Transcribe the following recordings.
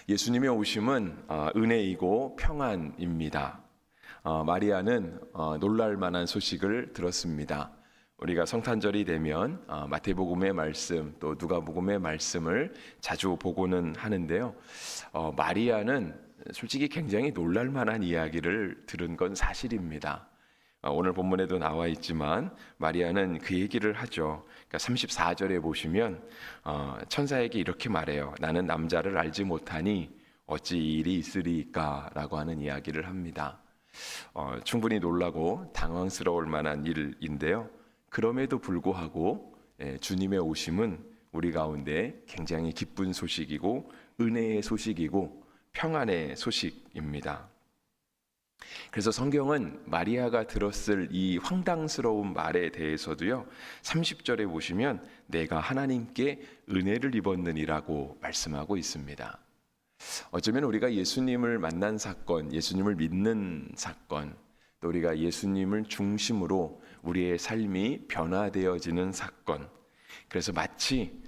예수님의 오심은 은혜이고 평안입니다. 마리아는 놀랄 만한 소식을 들었습니다. 우리가 성탄절이 되면 마태복음의 말씀 또 누가복음의 말씀을 자주 보고는 하는데요. 마리아는 솔직히 굉장히 놀랄 만한 이야기를 들은 건 사실입니다. 오늘 본문에도 나와 있지만 마리아는 그 얘기를 하죠. 그러니까 34절에 보시면 천사에게 이렇게 말해요. 나는 남자를 알지 못하니 어찌 이 일이 있으리까 라고 하는 이야기를 합니다. 충분히 놀라고 당황스러울 만한 일인데요. 그럼에도 불구하고 주님의 오심은 우리 가운데 굉장히 기쁜 소식이고 은혜의 소식이고 평안의 소식입니다. 그래서 성경은 마리아가 들었을 이 황당스러운 말에 대해서도요 30절에 보시면 내가 하나님께 은혜를 입었느니라고 말씀하고 있습니다. 어쩌면 우리가 예수님을 만난 사건, 예수님을 믿는 사건, 또 우리가 예수님을 중심으로 우리의 삶이 변화되어지는 사건, 그래서 마치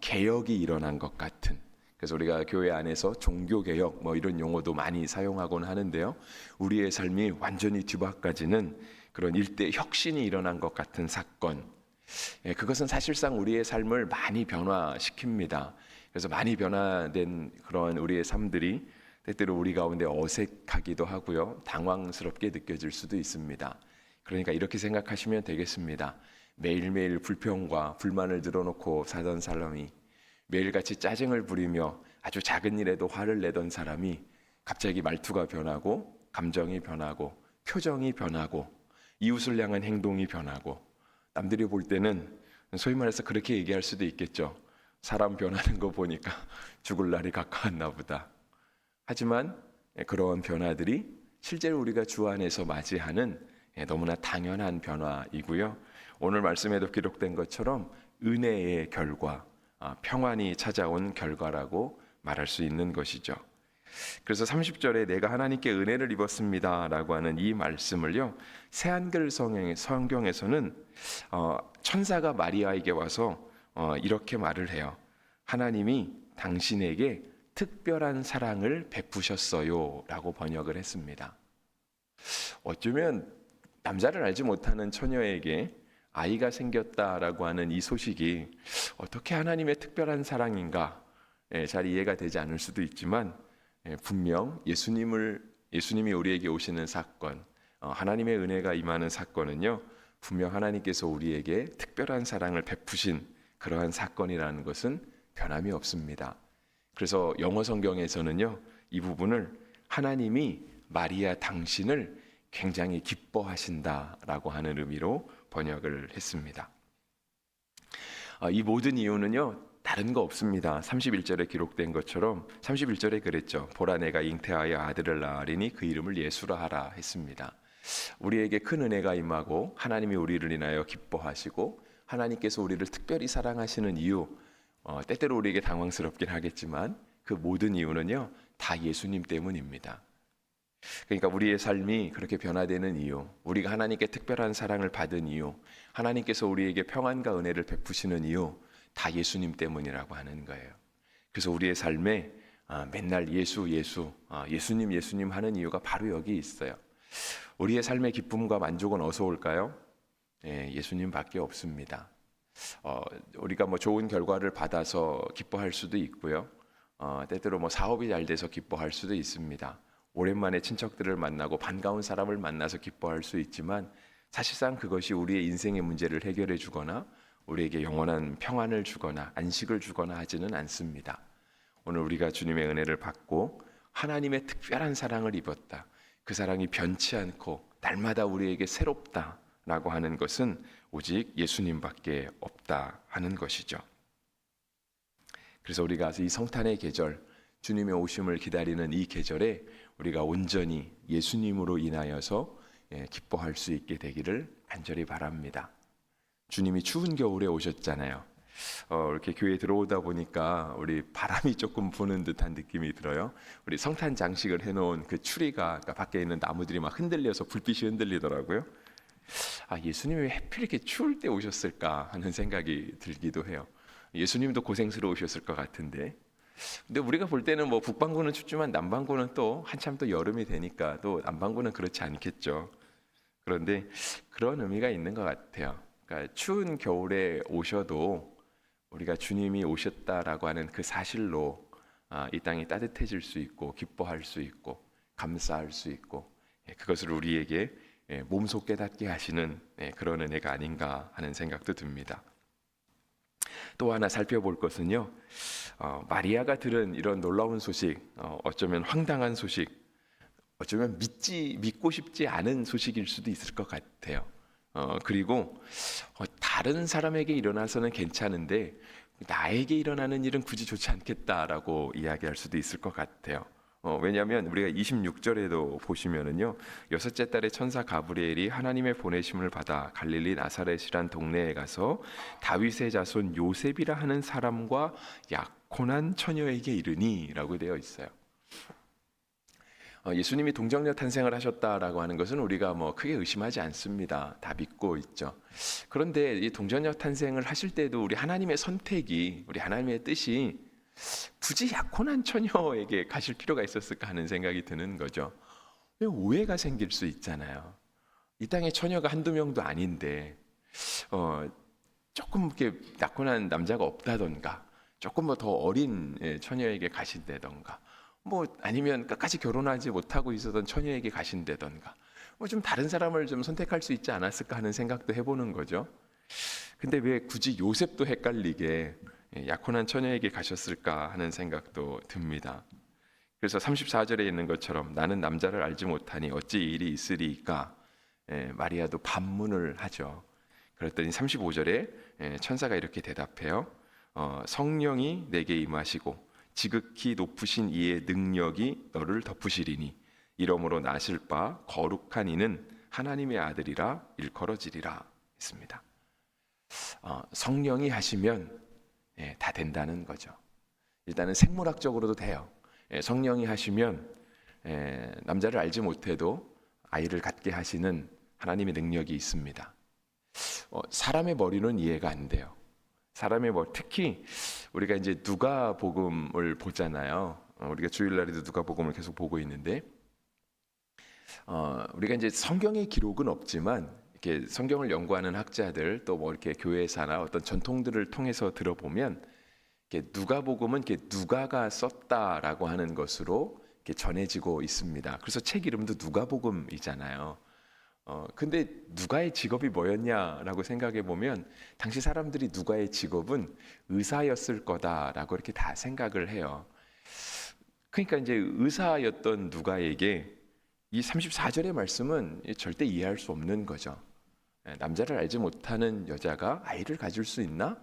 개혁이 일어난 것 같은, 그래서 우리가 교회 안에서 종교개혁 이런 용어도 많이 사용하곤 하는데요. 우리의 삶이 완전히 뒤바꿔지는 그런 일대 혁신이 일어난 것 같은 사건. 그것은 사실상 우리의 삶을 많이 변화시킵니다. 그래서 많이 변화된 그런 우리의 삶들이 때때로 우리 가운데 어색하기도 하고요. 당황스럽게 느껴질 수도 있습니다. 그러니까 이렇게 생각하시면 되겠습니다. 매일매일 불평과 불만을 늘어놓고 사던 사람이 매일같이 짜증을 부리며 아주 작은 일에도 화를 내던 사람이 갑자기 말투가 변하고 감정이 변하고 표정이 변하고 이웃을 향한 행동이 변하고 남들이 볼 때는 소위 말해서 그렇게 얘기할 수도 있겠죠. 사람 변하는 거 보니까 죽을 날이 가까웠나 보다. 하지만 그러한 변화들이 실제로 우리가 주 안에서 맞이하는 너무나 당연한 변화이고요. 오늘 말씀에도 기록된 것처럼 은혜의 결과, 평안이 찾아온 결과라고 말할 수 있는 것이죠. 그래서 30절에 내가 하나님께 은혜를 입었습니다 라고 하는 이 말씀을요 새한글 성경에서는 천사가 마리아에게 와서 이렇게 말을 해요. 하나님이 당신에게 특별한 사랑을 베푸셨어요 라고 번역을 했습니다. 어쩌면 남자를 알지 못하는 처녀에게 아이가 생겼다라고 하는 이 소식이 어떻게 하나님의 특별한 사랑인가 잘 이해가 되지 않을 수도 있지만 분명 예수님이 우리에게 오시는 사건, 하나님의 은혜가 임하는 사건은요 분명 하나님께서 우리에게 특별한 사랑을 베푸신 그러한 사건이라는 것은 변함이 없습니다. 그래서 영어 성경에서는요 이 부분을 하나님이 마리아 당신을 굉장히 기뻐하신다라고 하는 의미로 번역을 했습니다. 이 모든 이유는요 다른 거 없습니다. 31절에 기록된 것처럼 31절에 그랬죠. 보라 내가 잉태하여 아들을 낳으리니 그 이름을 예수라 하라 했습니다. 우리에게 큰 은혜가 임하고 하나님이 우리를 인하여 기뻐하시고 하나님께서 우리를 특별히 사랑하시는 이유, 때때로 우리에게 당황스럽긴 하겠지만 그 모든 이유는요 다 예수님 때문입니다. 그러니까 우리의 삶이 그렇게 변화되는 이유, 우리가 하나님께 특별한 사랑을 받은 이유, 하나님께서 우리에게 평안과 은혜를 베푸시는 이유 다 예수님 때문이라고 하는 거예요. 그래서 우리의 삶에 맨날 예수님 하는 이유가 바로 여기 있어요. 우리의 삶의 기쁨과 만족은 어디서 올까요? 예수님밖에 없습니다. 우리가 좋은 결과를 받아서 기뻐할 수도 있고요. 때때로 사업이 잘 돼서 기뻐할 수도 있습니다. 오랜만에 친척들을 만나고 반가운 사람을 만나서 기뻐할 수 있지만 사실상 그것이 우리의 인생의 문제를 해결해 주거나 우리에게 영원한 평안을 주거나 안식을 주거나 하지는 않습니다. 오늘 우리가 주님의 은혜를 받고 하나님의 특별한 사랑을 입었다. 그 사랑이 변치 않고 날마다 우리에게 새롭다라고 하는 것은 오직 예수님밖에 없다 하는 것이죠. 그래서 우리가 이 성탄의 계절, 주님의 오심을 기다리는 이 계절에 우리가 온전히 예수님으로 인하여서 기뻐할 수 있게 되기를 간절히 바랍니다. 주님이 추운 겨울에 오셨잖아요. 이렇게 교회에 들어오다 보니까 우리 바람이 조금 부는 듯한 느낌이 들어요. 우리 성탄 장식을 해놓은 그 추리가 밖에 있는 나무들이 막 흔들려서 불빛이 흔들리더라고요. 예수님이 왜 하필 이렇게 추울 때 오셨을까 하는 생각이 들기도 해요. 예수님도 고생스러우셨을 것 같은데 근데 우리가 볼 때는 뭐 북반구는 춥지만 남반구는 또 한참 또 여름이 되니까 또 남반구는 그렇지 않겠죠. 그런데 그런 의미가 있는 것 같아요. 그러니까 추운 겨울에 오셔도 우리가 주님이 오셨다라고 하는 그 사실로 이 땅이 따뜻해질 수 있고 기뻐할 수 있고 감사할 수 있고 그것을 우리에게 몸소 깨닫게 하시는 그런 은혜가 아닌가 하는 생각도 듭니다. 또 하나 살펴볼 것은요, 마리아가 들은 이런 놀라운 소식, 어쩌면 황당한 소식, 어쩌면 믿고 싶지 않은 소식일 수도 있을 것 같아요. 그리고 다른 사람에게 일어나서는 괜찮은데 나에게 일어나는 일은 굳이 좋지 않겠다라고 이야기할 수도 있을 것 같아요. 왜냐하면 우리가 26절에도 보시면은요, 여섯째 달에 천사 가브리엘이 하나님의 보내심을 받아 갈릴리 나사렛이란 동네에 가서 다윗의 자손 요셉이라 하는 사람과 약혼한 처녀에게 이르니라고 되어 있어요. 예수님이 동정녀 탄생을 하셨다라고 하는 것은 우리가 뭐 크게 의심하지 않습니다. 다 믿고 있죠. 그런데 이 동정녀 탄생을 하실 때도 우리 하나님의 선택이, 우리 하나님의 뜻이 굳이 약혼한 처녀에게 가실 필요가 있었을까 하는 생각이 드는 거죠. 오해가 생길 수 있잖아요. 이 땅에 처녀가 한두 명도 아닌데 조금 이렇게 약혼한 남자가 없다던가 조금 뭐 더 어린 처녀에게 가신다던가 뭐 아니면 끝까지 결혼하지 못하고 있었던 처녀에게 가신다던가 뭐 좀 다른 사람을 좀 선택할 수 있지 않았을까 하는 생각도 해보는 거죠. 근데 왜 굳이 요셉도 헷갈리게 약혼한 처녀에게 가셨을까 하는 생각도 듭니다. 그래서 34절에 있는 것처럼 나는 남자를 알지 못하니 어찌 이 일이 있으리까, 마리아도 반문을 하죠. 그랬더니 35절에 천사가 이렇게 대답해요. 성령이 내게 임하시고 지극히 높으신 이의 능력이 너를 덮으시리니 이러므로 나실 바 거룩한 이는 하나님의 아들이라 일컬어지리라 했습니다. 성령이 하시면 다 된다는 거죠. 일단은 생물학적으로도 돼요. 성령이 하시면 남자를 알지 못해도 아이를 갖게 하시는 하나님의 능력이 있습니다. 사람의 머리는 이해가 안 돼요. 사람의 머리, 특히 우리가 이제 누가복음을 보잖아요. 우리가 주일날에도 누가복음을 계속 보고 있는데, 우리가 이제 성경의 기록은 없지만 이렇게 성경을 연구하는 학자들 또 뭐 이렇게 교회사나 어떤 전통들을 통해서 들어보면 이렇게 누가복음은 이렇게 누가가 썼다라고 하는 것으로 이렇게 전해지고 있습니다. 그래서 책 이름도 누가복음이잖아요. 근데 누가의 직업이 뭐였냐라고 생각해 보면 당시 사람들이 누가의 직업은 의사였을 거다라고 이렇게 다 생각을 해요. 그러니까 이제 의사였던 누가에게 이 34절의 말씀은 절대 이해할 수 없는 거죠. 남자를 알지 못하는 여자가 아이를 가질 수 있나?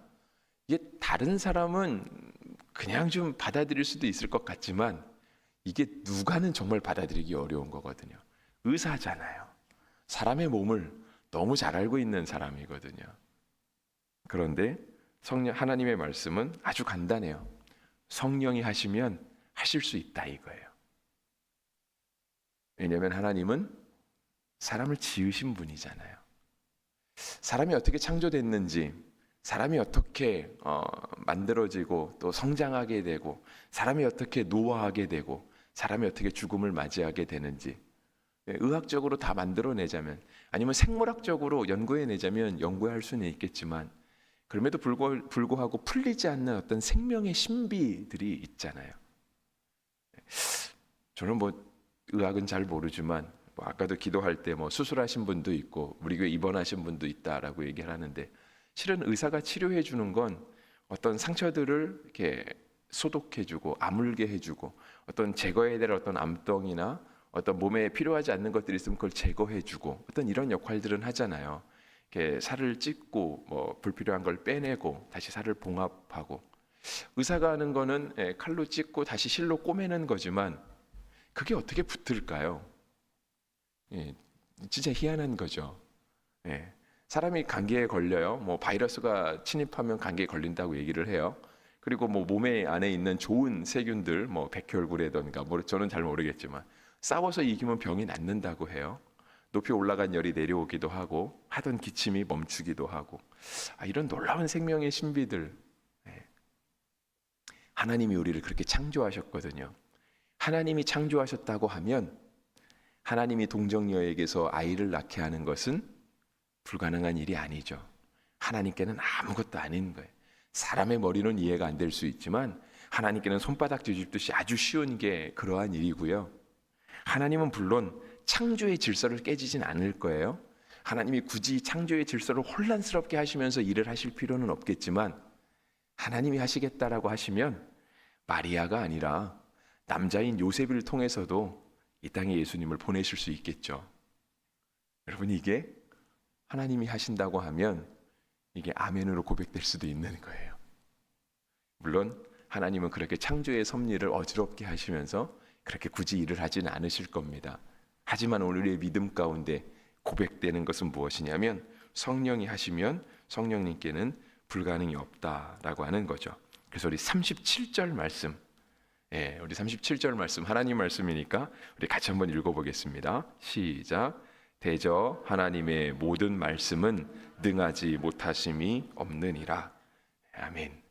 이게 다른 사람은 그냥 좀 받아들일 수도 있을 것 같지만 이게 누가는 정말 받아들이기 어려운 거거든요. 의사잖아요. 사람의 몸을 너무 잘 알고 있는 사람이거든요. 그런데 하나님의 말씀은 아주 간단해요. 성령이 하시면 하실 수 있다 이거예요. 왜냐하면 하나님은 사람을 지으신 분이잖아요. 사람이 어떻게 창조됐는지, 사람이 어떻게 만들어지고 또 성장하게 되고, 사람이 어떻게 노화하게 되고, 사람이 어떻게 죽음을 맞이하게 되는지 의학적으로 다 만들어내자면, 아니면 생물학적으로 연구해내자면 연구할 수는 있겠지만, 그럼에도 불구하고 풀리지 않는 어떤 생명의 신비들이 있잖아요. 저는 뭐 의학은 잘 모르지만 뭐 아까도 기도할 때 뭐 수술하신 분도 있고 우리 교회 입원하신 분도 있다라고 얘기를 하는데, 실은 의사가 치료해 주는 건 어떤 상처들을 이렇게 소독해주고 아물게 해주고 어떤 제거해야 될 어떤 암덩이나 어떤 몸에 필요하지 않는 것들이 있으면 그걸 제거해주고 어떤 이런 역할들은 하잖아요. 이렇게 살을 찢고 뭐 불필요한 걸 빼내고 다시 살을 봉합하고, 의사가 하는 거는 칼로 찢고 다시 실로 꼬매는 거지만 그게 어떻게 붙을까요? 진짜 희한한 거죠. 사람이 감기에 걸려요. 뭐 바이러스가 침입하면 감기에 걸린다고 얘기를 해요. 그리고 뭐 몸에 안에 있는 좋은 세균들, 뭐 백혈구라든가 뭐 저는 잘 모르겠지만 싸워서 이기면 병이 낫는다고 해요. 높이 올라간 열이 내려오기도 하고 하던 기침이 멈추기도 하고, 이런 놀라운 생명의 신비들. 하나님이 우리를 그렇게 창조하셨거든요. 하나님이 창조하셨다고 하면 하나님이 동정녀에게서 아이를 낳게 하는 것은 불가능한 일이 아니죠. 하나님께는 아무것도 아닌 거예요. 사람의 머리는 이해가 안 될 수 있지만 하나님께는 손바닥 뒤집듯이 아주 쉬운 게 그러한 일이고요. 하나님은 물론 창조의 질서를 깨지진 않을 거예요. 하나님이 굳이 창조의 질서를 혼란스럽게 하시면서 일을 하실 필요는 없겠지만 하나님이 하시겠다라고 하시면 마리아가 아니라 남자인 요셉을 통해서도 이 땅에 예수님을 보내실 수 있겠죠. 여러분, 이게 하나님이 하신다고 하면 이게 아멘으로 고백될 수도 있는 거예요. 물론 하나님은 그렇게 창조의 섭리를 어지럽게 하시면서 그렇게 굳이 일을 하지는 않으실 겁니다. 하지만 오늘의 믿음 가운데 고백되는 것은 무엇이냐면 성령이 하시면 성령님께는 불가능이 없다라고 하는 거죠. 그래서 우리 37절 말씀, 우리 37절 말씀 하나님 말씀이니까 우리 같이 한번 읽어보겠습니다. 시작. 대저 하나님의 모든 말씀은 능하지 못하심이 없느니라. 아멘.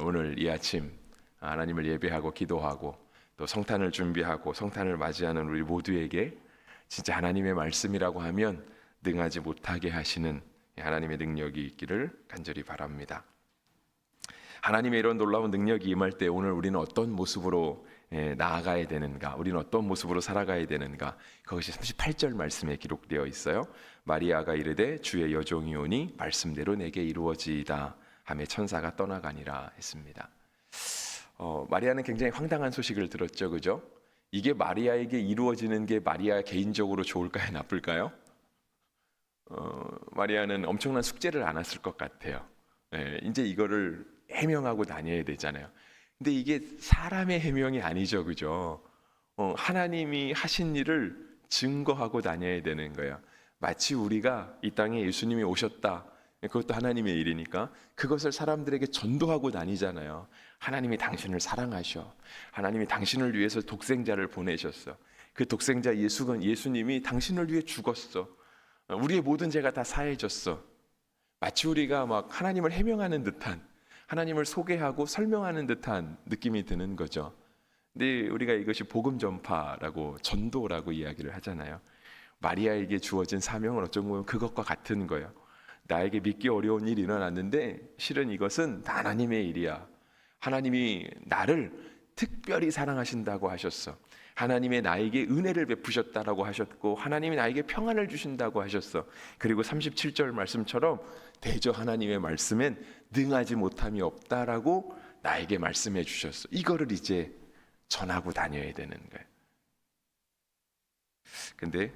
오늘 이 아침 하나님을 예배하고 기도하고 또 성탄을 준비하고 성탄을 맞이하는 우리 모두에게 진짜 하나님의 말씀이라고 하면 능하지 못하게 하시는 하나님의 능력이 있기를 간절히 바랍니다. 하나님의 이런 놀라운 능력이 임할 때 오늘 우리는 어떤 모습으로 나아가야 되는가, 우리는 어떤 모습으로 살아가야 되는가, 그것이 38절 말씀에 기록되어 있어요. 마리아가 이르되 주의 여종이 오니 말씀대로 내게 이루어지이다 하며 천사가 떠나가니라 했습니다. 마리아는 굉장히 황당한 소식을 들었죠, 그죠? 이게 마리아에게 이루어지는 게 마리아 개인적으로 좋을까요, 나쁠까요? 마리아는 엄청난 숙제를 안았을 것 같아요. 이제 이거를 해명하고 다녀야 되잖아요. 근데 이게 사람의 해명이 아니죠, 그죠? 하나님이 하신 일을 증거하고 다녀야 되는 거예요. 마치 우리가 이 땅에 예수님이 오셨다, 그것도 하나님의 일이니까 그것을 사람들에게 전도하고 다니잖아요. 하나님이 당신을 사랑하셔. 하나님이 당신을 위해서 독생자를 보내셨어. 그 독생자 예수님이 당신을 위해 죽었어. 우리의 모든 죄가 다 사해졌어. 마치 우리가 막 하나님을 해명하는 듯한, 하나님을 소개하고 설명하는 듯한 느낌이 드는 거죠. 근데 우리가 이것이 복음 전파라고, 전도라고 이야기를 하잖아요. 마리아에게 주어진 사명은 어쩌면 보면 그것과 같은 거예요. 나에게 믿기 어려운 일이 일어났는데 실은 이것은 다 하나님의 일이야. 하나님이 나를 특별히 사랑하신다고 하셨어. 하나님의 나에게 은혜를 베푸셨다라고 하셨고 하나님이 나에게 평안을 주신다고 하셨어. 그리고 37절 말씀처럼 대저 하나님의 말씀엔 능하지 못함이 없다라고 나에게 말씀해 주셨어. 이거를 이제 전하고 다녀야 되는 거예요. 근데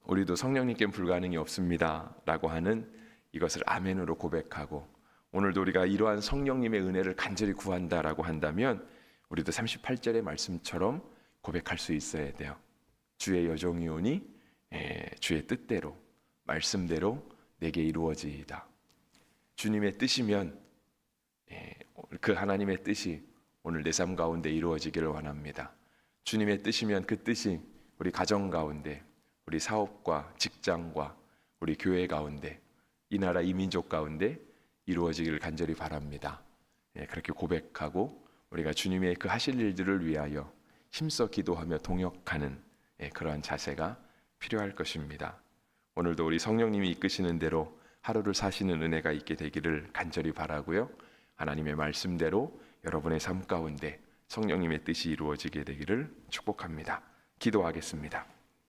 우리도 성령님께 불가능이 없습니다 라고 하는 이것을 아멘으로 고백하고 오늘도 우리가 이러한 성령님의 은혜를 간절히 구한다라고 한다면 우리도 38절의 말씀처럼 고백할 수 있어야 돼요. 주의 여종이 오니 주의 뜻대로 말씀대로 내게 이루어지이다. 주님의 뜻이면 그 하나님의 뜻이 오늘 내 삶 가운데 이루어지기를 원합니다. 주님의 뜻이면 그 뜻이 우리 가정 가운데, 우리 사업과 직장과 우리 교회 가운데, 이 나라 이 민족 가운데 이루어지기를 간절히 바랍니다. 그렇게 고백하고 우리가 주님의 그 하실 일들을 위하여 힘써 기도하며 동역하는 그러한 자세가 필요할 것입니다. 오늘도 우리 성령님이 이끄시는 대로 하루를 사시는 은혜가 있게 되기를 간절히 바라고요. 하나님의 말씀대로 여러분의 삶 가운데 성령님의 뜻이 이루어지게 되기를 축복합니다. 기도하겠습니다.